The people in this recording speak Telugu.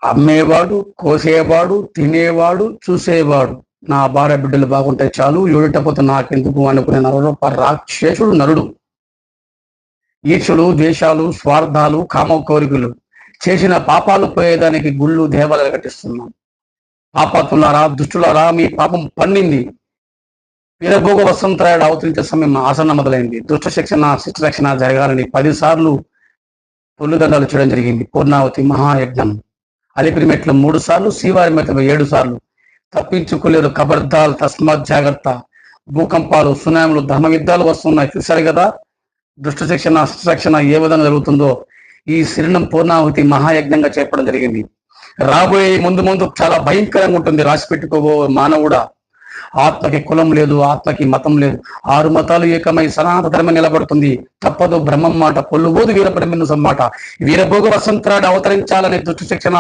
అమ్మేవాడు, కోసేవాడు, తినేవాడు, చూసేవాడు. నా భార్య బిడ్డలు బాగుంటే చాలు, ఏడటపోతే నాకెందుకు అనుకునే నరరూప రాక్షసుడు నరుడు. ఈర్షులు, ద్వేషాలు, స్వార్థాలు, కామ కోరికలు చేసిన పాపాలు పోయేదానికి గుళ్ళు దేవాలయాలు కట్టిస్తున్నాం. పాపాత్ములారా, దుష్టులారా, మీ పాపం పండింది. వీరభోగ వసంతరాయుడు అవతరించే సమయం ఆసన్న మొదలైంది. దుష్ట శిక్షణ, శిష్ట రక్షణ జరగాలని 10 సార్లు పొల్లుదండాలు చేయడం జరిగింది. పూర్ణావతి మహాయజ్ఞం. అలిపిరి మెట్లు 3 సార్లు, శ్రీవారి మెట్లు 7 సార్లు. తప్పించుకోలేరు, కబర్దాల్, తస్మాత్ జాగ్రత్త. భూకంపాలు, సునాములు, ధర్మ యుద్ధాలు వస్తున్నాయి. చూశారు కదా దుష్ట శిక్షణ, శిష్ట రక్షణ ఏ విధంగా జరుగుతుందో. ఈ శిరణం పూర్ణావతి మహాయజ్ఞంగా చెప్పడం జరిగింది. రాబోయే ముందు చాలా భయంకరంగా ఉంటుంది. రాసి పెట్టుకోబో మానవుడా. ఆత్మకి కులం లేదు, ఆత్మకి మతం లేదు. 6 మతాలు ఏకమై సనాతన ధర్మం నిలబడుతుంది. తప్పదు బ్రహ్మం మాట, పొల్లుబోదు వీరబ్రహ్మను మాట. వీరభోగ వసంతరాడు అవతరించాలని దుష్ట శిక్షణ